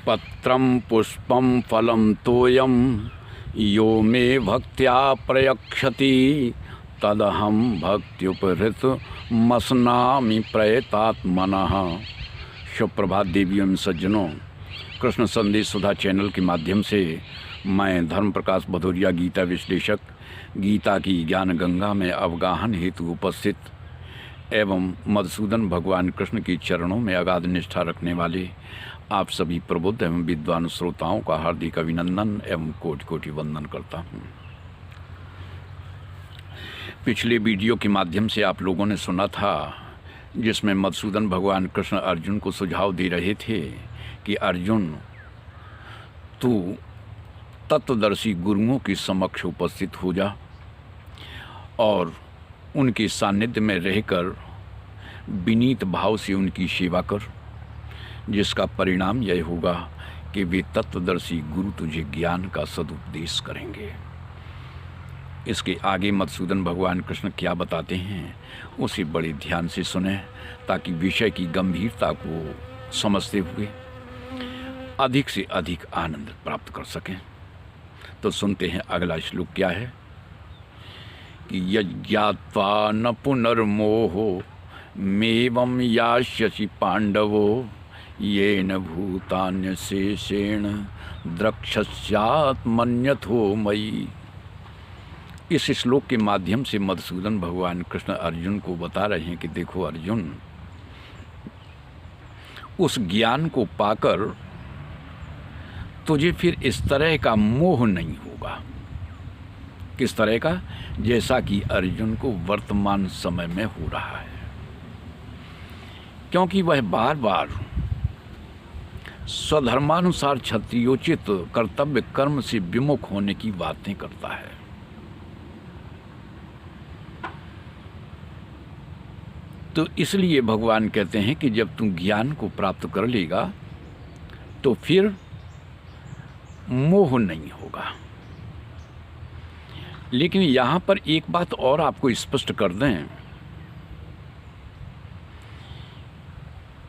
पत्रं पुष्पं फलं तोयं यो मे भक्त्या प्रयक्षति तदहं भक्त्युपहृतमस्नामि प्रयतात्मनः। सुप्रभात देवी एवं सज्जनों, कृष्ण संदेश सुधा चैनल के माध्यम से मैं धर्म प्रकाश भदौरिया गीता विश्लेषक गीता की ज्ञान गंगा में अवगाहन हेतु उपस्थित एवं मधुसूदन भगवान कृष्ण के चरणों में अगाध निष्ठा रखने वाले आप सभी प्रबुद्ध एवं विद्वान श्रोताओं का हार्दिक अभिनंदन एवं कोटि कोटि वंदन करता हूँ। पिछले वीडियो के माध्यम से आप लोगों ने सुना था जिसमें मधुसूदन भगवान कृष्ण अर्जुन को सुझाव दे रहे थे कि अर्जुन, तू तत्वदर्शी गुरुओं के समक्ष उपस्थित हो जा और उनके सानिध्य में रहकर विनीत भाव से उनकी सेवा कर, जिसका परिणाम यह होगा कि वे तत्वदर्शी गुरु तुझे ज्ञान का सदुपदेश करेंगे। इसके आगे मधुसूदन भगवान कृष्ण क्या बताते हैं उसे बड़े ध्यान से सुने ताकि विषय की गंभीरता को समझते हुए अधिक से अधिक आनंद प्राप्त कर सकें। तो सुनते हैं अगला श्लोक क्या है कि यज्ञात्वा न पुनर्मोहो मेवं यास्यसि पांडवो येन भूतान्यशेषेण द्रक्ष्यात्मन्यथो मयि। इस श्लोक के माध्यम से मधुसूदन भगवान कृष्ण अर्जुन को बता रहे हैं कि देखो अर्जुन, उस ज्ञान को पाकर तुझे फिर इस तरह का मोह नहीं होगा। किस तरह का? जैसा कि अर्जुन को वर्तमान समय में हो रहा है, क्योंकि वह बार बार स्वधर्मानुसार क्षत्रियोचित कर्तव्य कर्म से विमुख होने की बातें करता है। तो इसलिए भगवान कहते हैं कि जब तुम ज्ञान को प्राप्त कर लेगा तो फिर मोह नहीं होगा। लेकिन यहाँ पर एक बात और आपको स्पष्ट कर दें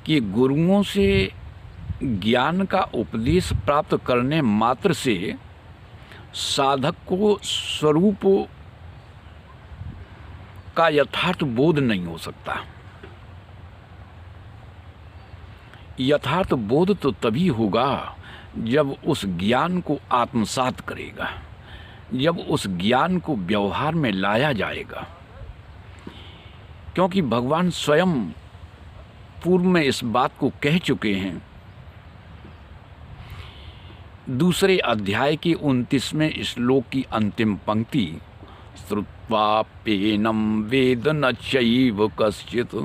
कि गुरुओं से ज्ञान का उपदेश प्राप्त करने मात्र से साधक को स्वरूप का यथार्थ बोध नहीं हो सकता। यथार्थ बोध तो तभी होगा जब उस ज्ञान को आत्मसात करेगा, जब उस ज्ञान को व्यवहार में लाया जाएगा। क्योंकि भगवान स्वयं पूर्व में इस बात को कह चुके हैं। दूसरे अध्याय के 29वें श्लोक की अंतिम पंक्ति, श्रुत्वाप्येनं वेद न चैव कश्चित्।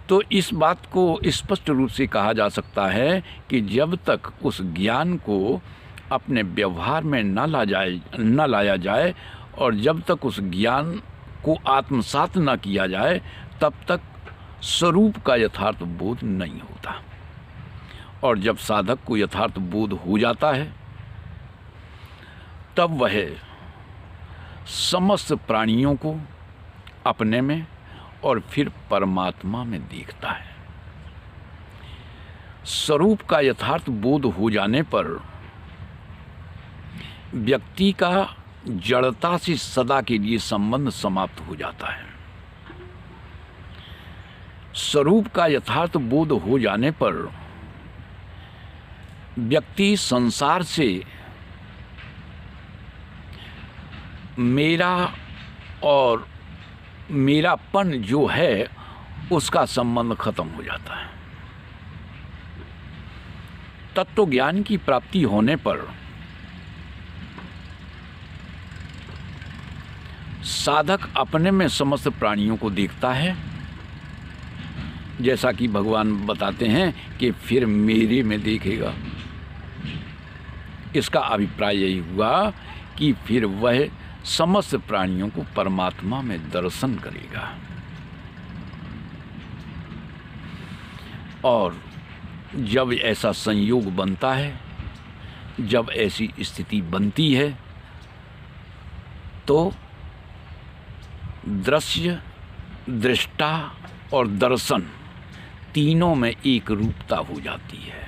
तो इस बात को स्पष्ट रूप से कहा जा सकता है कि जब तक उस ज्ञान को अपने व्यवहार में न लाया जाए और जब तक उस ज्ञान को आत्मसात न किया जाए तब तक स्वरूप का यथार्थ बोध नहीं होता। और जब साधक को यथार्थ बोध हो जाता है तब वह समस्त प्राणियों को अपने में और फिर परमात्मा में देखता है। स्वरूप का यथार्थ बोध हो जाने पर व्यक्ति का जड़ता से सदा के लिए संबंध समाप्त हो जाता है। स्वरूप का यथार्थ बोध हो जाने पर व्यक्ति संसार से मेरा और मेरापन जो है उसका संबंध खत्म हो जाता है। तत्व ज्ञान की प्राप्ति होने पर साधक अपने में समस्त प्राणियों को देखता है, जैसा कि भगवान बताते हैं कि फिर मेरे में देखेगा। इसका अभिप्राय यही हुआ कि फिर वह समस्त प्राणियों को परमात्मा में दर्शन करेगा। और जब ऐसा संयोग बनता है, जब ऐसी स्थिति बनती है तो दृश्य, दृष्टा और दर्शन तीनों में एक रूपता हो जाती है,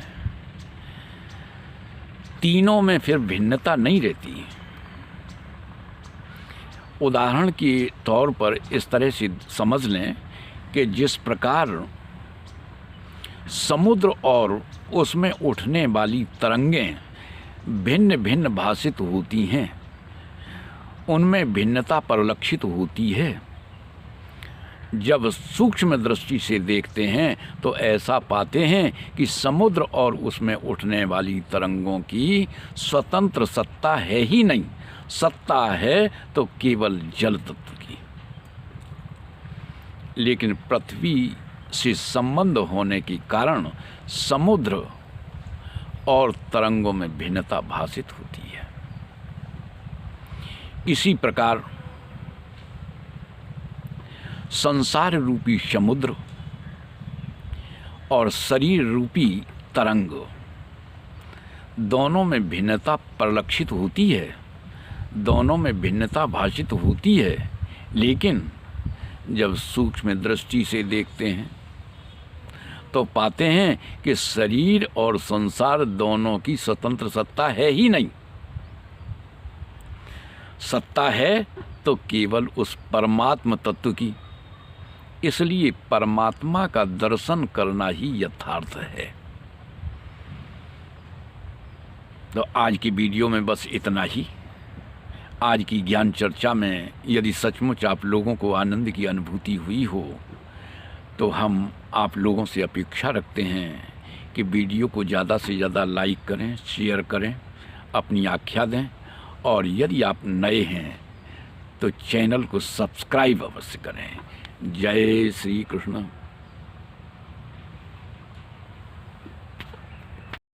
तीनों में फिर भिन्नता नहीं रहती। उदाहरण के तौर पर इस तरह से समझ लें कि जिस प्रकार समुद्र और उसमें उठने वाली तरंगें भिन्न भिन्न भाषित होती हैं, उनमें भिन्नता परिलक्षित होती है। जब सूक्ष्म दृष्टि से देखते हैं तो ऐसा पाते हैं कि समुद्र और उसमें उठने वाली तरंगों की स्वतंत्र सत्ता है ही नहीं, सत्ता है तो केवल जल तत्व की। लेकिन पृथ्वी से संबंध होने के कारण समुद्र और तरंगों में भिन्नता भाषित होती है। इसी प्रकार संसार रूपी समुद्र और शरीर रूपी तरंग दोनों में भिन्नता परिलक्षित होती है, दोनों में भिन्नता भाषित होती है। लेकिन जब सूक्ष्म दृष्टि से देखते हैं तो पाते हैं कि शरीर और संसार दोनों की स्वतंत्र सत्ता है ही नहीं, सत्ता है तो केवल उस परमात्म तत्व की। इसलिए परमात्मा का दर्शन करना ही यथार्थ है। तो आज की वीडियो में बस इतना ही। आज की ज्ञान चर्चा में यदि सचमुच आप लोगों को आनंद की अनुभूति हुई हो तो हम आप लोगों से अपेक्षा रखते हैं कि वीडियो को ज़्यादा से ज़्यादा लाइक करें, शेयर करें, अपनी आख्या दें, और यदि आप नए हैं तो चैनल को सब्सक्राइब अवश्य करें। जय श्री कृष्ण।